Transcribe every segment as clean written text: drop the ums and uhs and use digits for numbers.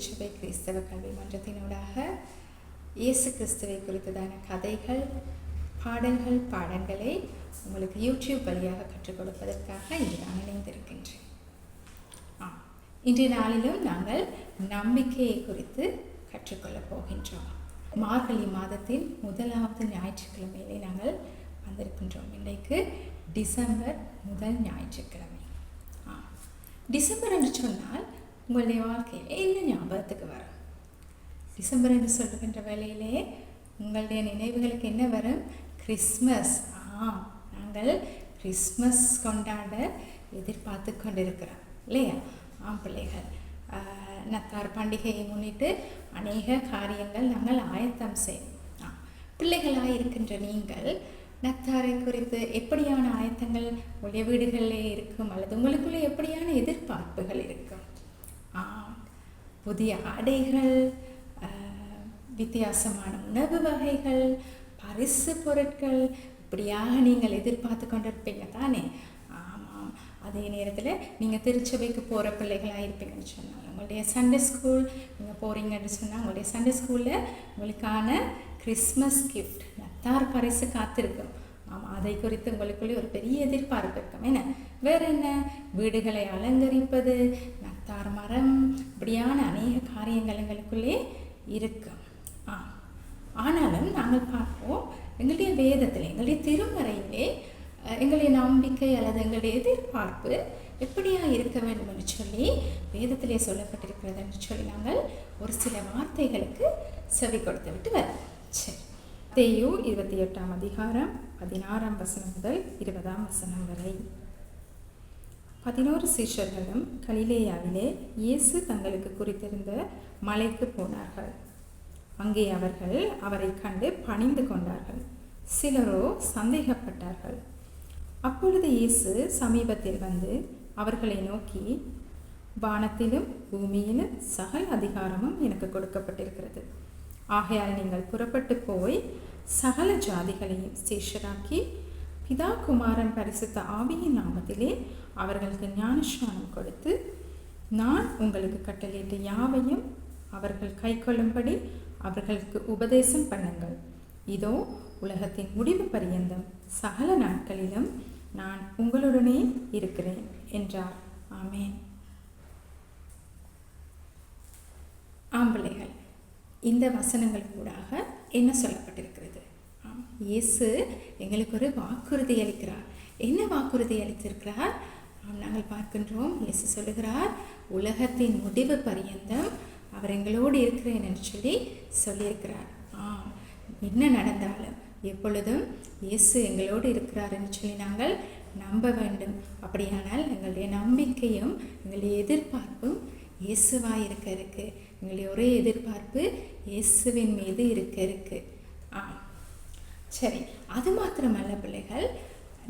திருச்சபை கிறிஸ்தவ கல்வி மன்றத்தினூடாக இயேசு கிறிஸ்துவை குறித்ததான கதைகள், பாடல்கள், பாடங்களை உங்களுக்கு யூடியூப் வழியாக கற்றுக் கொடுப்பதற்காக இன்று நான் இணைந்திருக்கின்றேன். இன்றைய நாளிலும் நாங்கள் நம்பிக்கையை குறித்து கற்றுக்கொள்ளப் போகின்றோம். மார்கழி மாதத்தின் முதலாவது ஞாயிற்றுக்கிழமையிலே நாங்கள் வந்திருக்கின்றோம். இன்றைக்கு டிசம்பர் முதல் ஞாயிற்றுக்கிழமை. டிசம்பர் என்று சொன்னால் உங்களுடைய வாழ்க்கையிலே என்ன ஞாபகத்துக்கு வரும்? டிசம்பர் என்று சொல்லுகின்ற வேளையிலே உங்களுடைய நினைவுகளுக்கு என்ன வரும்? கிறிஸ்மஸ். நாங்கள் கிறிஸ்மஸ் கொண்டாட எதிர்பார்த்து கொண்டிருக்கிறோம் இல்லையா? பிள்ளைகள், நத்தார் பண்டிகையை முன்னிட்டு அநேக காரியங்கள் நாங்கள் ஆயத்தம் செய்வோம். பிள்ளைகளாக இருக்கின்ற நீங்கள் நத்தாரை குறித்து எப்படியான ஆயத்தங்கள் உங்களுடைய வீடுகளிலே இருக்கும், அல்லது உங்களுக்குள்ளே எப்படியான எதிர்பார்ப்புகள் இருக்கும்? புதிய ஆடைகள், வித்தியாசமான உணவு வகைகள், பரிசு பொருட்கள், இப்படியாக நீங்கள் எதிர்பார்த்து கொண்டிருப்பீங்க தானே? ஆமாம். அதே நேரத்தில் நீங்கள் திருச்சபைக்கு போகிற பிள்ளைகளாக இருப்பீங்கன்னு சொன்னால், உங்களுடைய சண்டே ஸ்கூல் நீங்கள் போகிறீங்கன்னு சொன்னால், உங்களுடைய சண்டே ஸ்கூலில் உங்களுக்கான கிறிஸ்மஸ் கிஃப்ட், நத்தார் பரிசு காத்திருக்கும். ஆமாம், அதை குறித்து உங்களுக்குள்ளே ஒரு பெரிய எதிர்பார்ப்பு இருக்கும். என்ன வேறு என்ன? வீடுகளை அலங்கரிப்பது, நத்தார் மரம், இப்படியான அநேக காரியங்கள் எங்களுக்குள்ளே இருக்கும். ஆனாலும் நாங்கள் பார்ப்போம், எங்களுடைய வேதத்தில், எங்களுடைய திருமறையிலே எங்களுடைய நம்பிக்கை அல்லது எங்களுடைய எதிர்பார்ப்பு எப்படியா இருக்க வேண்டும் என்று சொல்லி வேதத்திலே சொல்லப்பட்டிருக்கிறது என்று சொல்லி நாங்கள் ஒரு சில வார்த்தைகளுக்கு செவி கொடுத்து விட்டு வரோம். சரி, மத்தேயு 28ஆம் அதிகாரம் 16ஆம் வசனம் முதல் 20ஆம் வசனம் வரை. 11 சீஷர்களும் கலிலேயாவிலே இயேசு தங்களுக்கு குறித்திருந்த மலைக்கு போனார்கள். அங்கே அவர்கள் அவரை கண்டு பணிந்து கொண்டார்கள். சிலரோ சந்தேகப்பட்டார்கள். அப்பொழுது இயேசு சமீபத்தில் வந்து அவர்களை நோக்கி, வானத்திலும் பூமியிலும் சகல அதிகாரமும் எனக்கு கொடுக்கப்பட்டிருக்கிறது. ஆகையால் நீங்கள் புறப்பட்டு போய் சகல ஜாதிகளையும் சீஷராக்கி பிதா, குமாரன், பரிசுத்த ஆவியின் நாமத்திலே அவர்களுக்கு ஞானஸ்நானம் கொடுத்து, நான் உங்களுக்கு கட்டளையிட்ட யாவையும் அவர்கள் கை கொள்ளும்படி அவர்களுக்கு உபதேசம் பண்ணுங்கள். இதோ உலகத்தின் முடிவு பரியந்தம் சகல நாட்களிலும் நான் உங்களுடனே இருக்கிறேன் என்றார். ஆமென். ஆம்பிள்ளைகள், இந்த வசனங்கள் கூடாக என்ன சொல்லப்பட்டிருக்கிறது? இயேசு எங்களுக்கு ஒரு வாக்குறுதி அளிக்கிறார். என்ன வாக்குறுதி அளித்திருக்கிறார்? நாங்கள் பார்க்கின்றோம், இயேசு சொல்லுகிறார், உலகத்தின் முடிவு பரியந்தம் அவர் எங்களோடு இருக்கிறேன் என்று சொல்லியிருக்கிறார். என்ன நடந்தாலும் எப்பொழுதும் இயேசு எங்களோடு இருக்கிறார் என்று சொல்லி நாங்கள் நம்ப வேண்டும். அப்படியானால் எங்களுடைய நம்பிக்கையும் எங்களுடைய எதிர்பார்ப்பும் இயேசுவாக இருக்கு. எங்களுடைய ஒரே எதிர்பார்ப்பு இயேசுவின் மீது இருக்கு. சரி, அது மாத்திரமல்ல பிள்ளைகள்,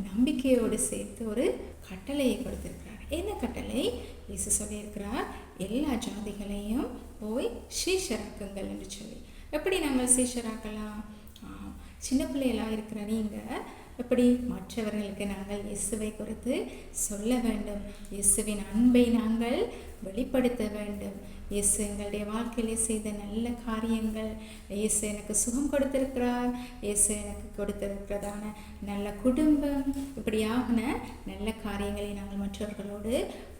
நம்பிக்கையோடு சேர்த்து ஒரு கட்டளையை கொடுத்திருக்கிறார். என்ன கட்டளை? இயேசு சொல்லியிருக்கிறார், எல்லா ஜாதிகளையும் போய் சீஷராக்குங்கள் என்று சொல்லி. எப்படி நாங்கள் சீஷராக்கலாம்? சின்ன பிள்ளைகளாக இருக்கிற நீங்கள் எப்படி மற்றவர்களுக்கு நாங்கள் இயேசுவை குறித்து சொல்ல வேண்டும். இயேசுவின் அன்பை நாங்கள் வெளிப்படுத்த வேண்டும். இயேசு எங்களுடைய வாழ்க்கையிலே செய்த நல்ல காரியங்கள், இயேசு எனக்கு சுகம் கொடுத்திருக்கிறார், இயேசு எனக்கு கொடுத்திருக்கிறதான நல்ல குடும்பம், இப்படியான நல்ல காரியங்களை நாங்கள் மற்றவர்களோடு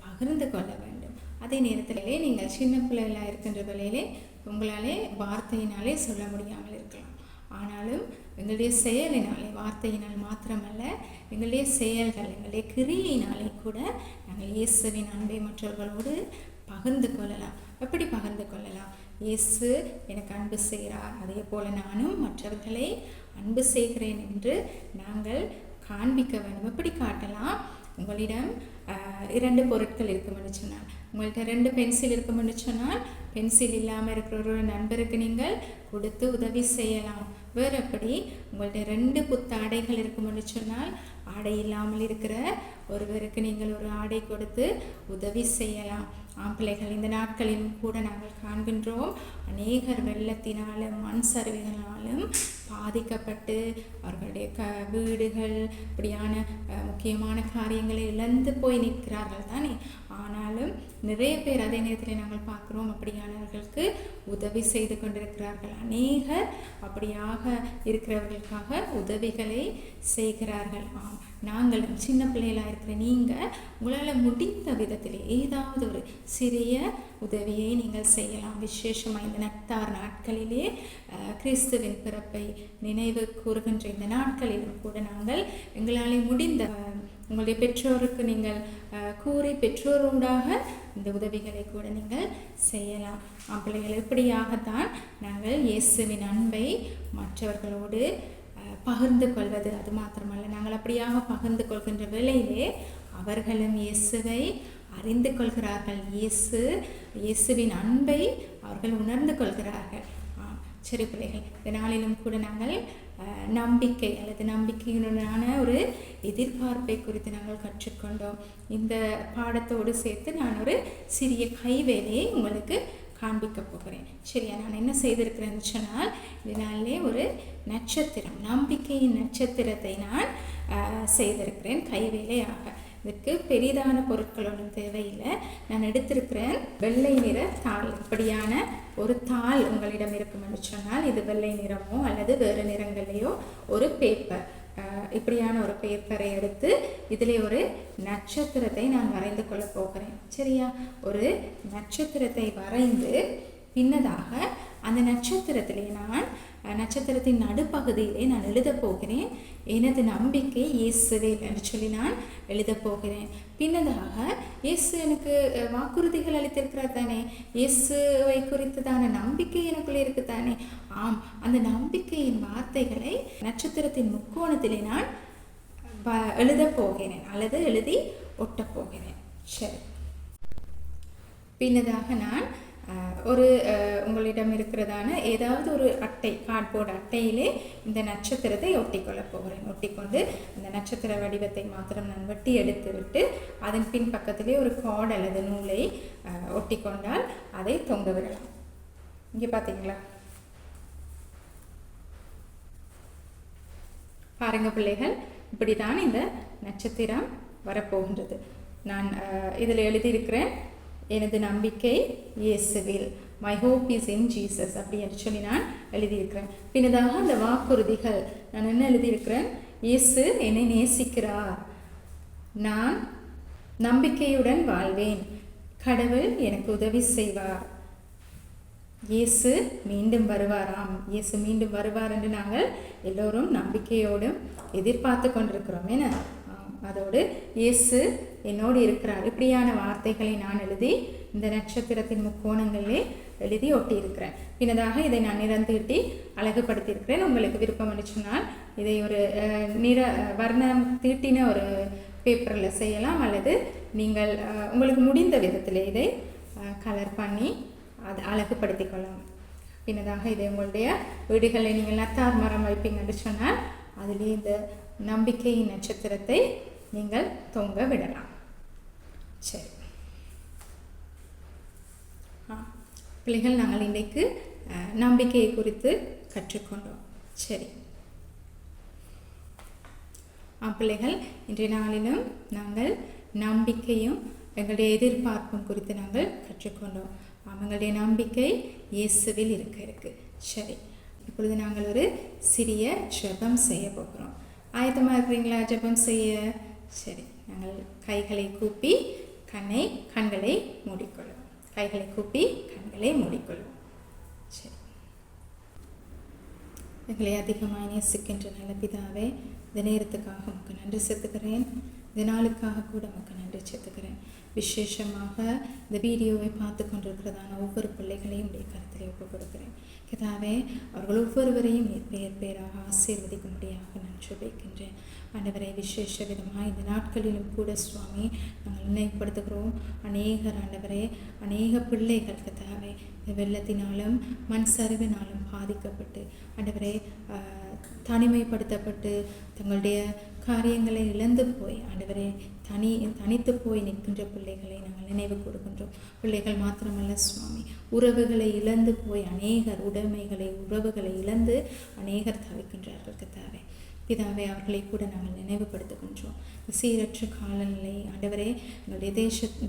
பகிர்ந்து கொள்ள வேண்டும். அதே நேரத்திலே நீங்கள் சின்ன பிள்ளைகளாக இருக்கின்ற வேளையிலே உங்களாலே வார்த்தையினாலே சொல்ல முடியாமல் இருக்கலாம். ஆனாலும் எங்களுடைய செயலினாலே, வார்த்தையினால் மாத்திரமல்ல, எங்களுடைய செயல்கள், எங்களுடைய கிரியையினாலே கூட நாங்கள் இயேசுவின் அன்பை மற்றவர்களோடு பகிர்ந்து கொள்ளலாம். எப்படி பகிர்ந்து கொள்ளலாம்? இயேசு எனக்கு அன்பு செய்கிறார், அதே போல் நானும் மற்றவர்களை அன்பு செய்கிறேன் என்று நாங்கள் காண்பிக்க வேண்டும். எப்படி காட்டலாம்? உங்களிடம் 2 பொருட்கள் இருக்குமென்று சொன்னால், உங்கள்கிட்ட 2 பென்சில் இருக்குமென்று சொன்னால், பென்சில் இல்லாமல் இருக்கிற ஒரு நண்பருக்கு நீங்கள் கொடுத்து உதவி செய்யலாம். வேறு எப்படி? உங்கள்கிட்ட 2 புத்தாடைகள் இருக்குமென்று சொன்னால், ஆடை இல்லாமல் இருக்கிற ஒருவருக்கு நீங்கள் ஒரு ஆடை கொடுத்து உதவி செய்யலாம். பிள்ளைகள், இந்த நாட்களிலும் கூட நாங்கள் காண்கின்றோம், அநேகர் வெள்ளத்தினாலும் மண் சரிவுகளாலும் பாதிக்கப்பட்டு அவர்களுடைய வீடுகள் இப்படியான முக்கியமான காரியங்களை இழந்து போய் நிற்கிறார்கள் தானே. ஆனாலும் நிறைய பேர் அதே நேரத்தில் நாங்கள் பார்க்குறோம் அப்படியானவர்களுக்கு உதவி செய்து கொண்டிருக்கிறார்கள். அநேகர் அப்படியாக இருக்கிறவர்களுக்காக உதவிகளை செய்கிறார்கள். நாங்களும் சின்ன பிள்ளைகளாக இருக்கிற நீங்கள் உங்களால் முடிந்த விதத்தில் ஏதாவது ஒரு சிறிய உதவியை நீங்கள் செய்யலாம். விசேஷமாக இந்த நத்தார் நாட்களிலே கிறிஸ்துவின் பிறப்பை நினைவு கூறுகின்ற இந்த நாட்களிலும் கூட நாங்கள் எங்களால் முடிந்த உங்களுடைய பெற்றோருக்கு நீங்கள் கூறி பெற்றோரோடாக இந்த உதவிகளை கூட நீங்கள் செய்யலாம். பிள்ளைகள், இப்படியாகத்தான் நாங்கள் இயேசுவின் அன்பை மற்றவர்களோடு பகிர்ந்து கொள்வது. அது மாத்திரமல்ல, நாங்கள் அப்படியாக பகிர்ந்து கொள்கின்ற வேளையிலே அவர்களும் இயேசுவை அறிந்து கொள்கிறார்கள். இயேசுவின் அன்பை அவர்கள் உணர்ந்து கொள்கிறார்கள். சரி பிள்ளைகள், இந்த நாளிலும் கூட நாங்கள் நம்பிக்கை அல்லது நம்பிக்கையுடனான ஒரு எதிர்பார்ப்பை குறித்து நாங்கள் கற்றுக்கொண்டோம். இந்த பாடத்தோடு சேர்த்து நான் ஒரு சிறிய கைவேலையை உங்களுக்கு காண்பிக்க போகிறேன். சரியா? நான் என்ன செய்திருக்கிறேன்னு சொன்னால், இதனாலே ஒரு நட்சத்திரம், நம்பிக்கையின் நட்சத்திரத்தை நான் செய்திருக்கிறேன் கைவேலையாக. இதுக்கு பெரிதான பொருட்கள் ஒன்றும் தேவையில்லை. நான் எடுத்திருக்கிறேன் வெள்ளை நிற தாள். இப்படியான ஒரு தாள் உங்களிடம் இருக்கும் என்று சொன்னால், இது வெள்ளை நிறமோ அல்லது வேறு நிறங்களையோ ஒரு பேப்பர், இப்படியான ஒரு பேப்பரை எடுத்து இதிலே ஒரு நட்சத்திரத்தை நான் வரைந்து கொள்ள போகிறேன். சரியா? ஒரு நட்சத்திரத்தை வரைந்து பின்னதாக அந்த நட்சத்திரத்திலே நட்சத்திரத்தின் நடுப்பகுதியிலே நான் எழுத போகிறேன், எனது நம்பிக்கை இயேசுவே என்று சொல்லி நான் எழுத போகிறேன். பின்னதாக இயேசு எனக்கு வாக்குறுதிகள் அளித்திருக்கிறார் தானே, இயேசுவை குறித்ததான நம்பிக்கை எனக்குள்ளே இருக்கு தானே. அந்த நம்பிக்கையின் வார்த்தைகளை நட்சத்திரத்தின் முக்கோணத்திலே நான் எழுத போகிறேன் அல்லது எழுதி ஒட்டப் போகிறேன். சரி, பின்னதாக நான் ஒரு உங்களிடம் இருக்கிறதான ஏதாவது ஒரு அட்டை, கார்ட்போர்டு அட்டையிலே இந்த நட்சத்திரத்தை ஒட்டிக்கொள்ள போகிறேன். ஒட்டிக்கொண்டு அந்த நட்சத்திர வடிவத்தை மாத்திரம் நான் வெட்டி எடுத்து விட்டு அதன் பின் பக்கத்திலே ஒரு கார்டு அல்லது நூலை ஒட்டிக்கொண்டால் அதை தொங்க விடலாம். இங்கே பார்த்தீங்களா? பாருங்க பிள்ளைகள், இப்படிதான் இந்த நட்சத்திரம் வரப்போகின்றது. நான் இதில் எழுதியிருக்கிறேன், எனது நம்பிக்கை இயேசுவில், my hope is in Jesus அப்படி என்று சொல்லி நான் எழுதியிருக்கிறேன். பின்னதாக அந்த வாக்குறுதிகள் நான் என்ன எழுதியிருக்கிறேன், இயேசு என்னை நேசிக்கிறார், நான் நம்பிக்கையுடன் வாழ்வேன், கடவுள் எனக்கு உதவி செய்வார், இயேசு மீண்டும் வருவாராம். இயேசு மீண்டும் வருவார் என்று நாங்கள் எல்லோரும் நம்பிக்கையோடும் எதிர்பார்த்து கொண்டிருக்கிறோம். ஏன்னா அதோடு இயேசு என்னோடு இருக்கிறார். இப்படியான வார்த்தைகளை நான் எழுதி இந்த நட்சத்திரத்தின் முக்கோணங்களிலே எழுதி ஒட்டியிருக்கிறேன். பின்னதாக இதை நான் நிறந்தீட்டி அழகுபடுத்தியிருக்கிறேன். உங்களுக்கு விருப்பம் என்று சொன்னால் இதை ஒரு வர்ணம் தீட்டின ஒரு பேப்பரில் செய்யலாம், அல்லது நீங்கள் உங்களுக்கு முடிந்த விதத்தில் இதை கலர் பண்ணி அதை அழகுபடுத்தி கொள்ளலாம். பின்னதாக இதை உங்களுடைய வீடுகளில் நீங்கள் நத்தார் மரம் வைப்பீங்கன்னு சொன்னால் அதிலே இந்த நம்பிக்கையின் நட்சத்திரத்தை நீங்கள் தொங்க விடலாம். சரி பிள்ளைகள், நாங்கள் இன்றைக்கு நம்பிக்கையை குறித்து கற்றுக்கொண்டோம். சரி பிள்ளைகள், இன்றைய நாளிலும் நாங்கள் நம்பிக்கையும் எங்களுடைய எதிர்பார்ப்பும் குறித்து நாங்கள் கற்றுக்கொண்டோம். எங்களுடைய நம்பிக்கை இயேசுவில் இருக்கு. சரி, இப்பொழுது நாங்கள் ஒரு சிறிய ஜெபம் செய்ய போகிறோம். ஆயத்தமாக இருக்கிறீங்களா ஜெபம் செய்ய? சரி, நாங்கள் கைகளை கூப்பி கண்களை மூடிக்கொள்வோம். கைகளை கூப்பி கண்களை மூடிக்கொள்வோம். சரி, எங்களை அதிகமாக நேசிக்கின்ற நல்ல பிதாவே, இந்த நேரத்துக்காக உமக்கு நன்றி செலுத்துகிறேன். இந்த நாளுக்காக கூட உமக்கு நன்றி செலுத்துகிறேன். விசேஷமாக இந்த வீடியோவை பார்த்து கொண்டிருக்கிறதான ஒவ்வொரு பிள்ளைகளையும் உடைய கருத்திலே ஒப்புக் கொடுக்கிறேன். கதாவே, அவர்கள் ஒவ்வொருவரையும் பேர் பேராக ஆசீர்வதிக்கும்படியாக நான் ஜெபிக்கின்றேன். ஆண்டவரை, விசேஷ விதமாக இந்த நாட்களிலும் கூட சுவாமி நாங்கள் நினைவுபடுத்துகிறோம். அநேக பிள்ளைகள் கதாவே இந்த வெள்ளத்தினாலும் மண் சரிவினாலும் பாதிக்கப்பட்டு ஆண்டவரே தனிமைப்படுத்தப்பட்டு தங்களுடைய காரியங்களை இழந்து போய் ஆண்டவரே தனித்து போய் நிற்கின்ற பிள்ளைகளை நாங்கள் நினைவு கூறுகின்றோம். பிள்ளைகள் மாத்திரமல்ல சுவாமி, உறவுகளை இழந்து போய் அநேகர் உறவுகளை இழந்து அநேகர் தவிக்கின்றார்கள் கர்த்தாவே. பிதாவே, அவர்களை கூட நாங்கள் நினைவுபடுத்துகின்றோம். சீரற்ற காலநிலை ஆண்டவரே எங்களுடைய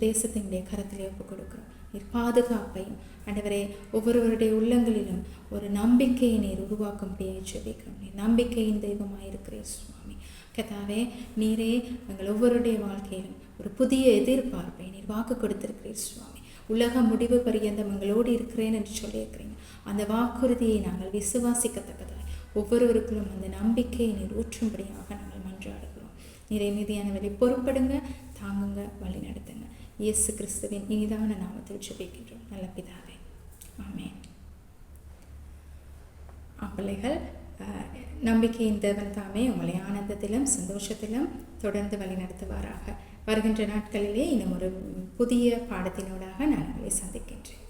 தேசத்தினுடைய கரத்திலே ஒப்புக் கொடுக்கிறோம். நீர் பாதுகாப்பையும் ஆண்டவரே ஒவ்வொருவருடைய உள்ளங்களிலும் ஒரு நம்பிக்கையை நீர் உருவாக்கும்படியே ஜெபிக்கிறோம். நீர் நம்பிக்கையின் தெய்வமாயிருக்கிறீர் சுவாமி. கர்த்தாவே, நீரே எங்கள் ஒவ்வொருடைய வாழ்க்கையிலும் ஒரு புதிய எதிர்பார்ப்பை நீர் வாக்கு கொடுத்திருக்கிறீர் சுவாமி. உலக முடிவு பரியந்தம் எங்களோடு இருக்கிறேன் என்று சொல்லியிருக்கிறீங்க. அந்த வாக்குறுதியை நாங்கள் விசுவாசிக்கத்தக்கதாய் ஒவ்வொருவருக்குள்ளும் அந்த நம்பிக்கையை நீர் ஊற்றும்படியாக நாங்கள் மன்றாடுகிறோம். நீரை மீதியானவரை பொறுப்படுங்க, தாங்குங்க, வழி நடத்துங்க. இயேசு கிறிஸ்துவின் இனிதான நாமத்தில் ஜெபிக்கின்றோம் நல்ல பிதாவே, ஆமென். பிள்ளைகள், நம்பிக்கையின் தேவன் தாமே உங்களை ஆனந்தத்திலும் சந்தோஷத்திலும் தொடர்ந்து வழி நடத்துவாராக. வருகின்ற நாட்களிலே இன்னும் ஒரு புதிய பாடத்தினூடாக நான் உங்களை சந்திக்கின்றேன்.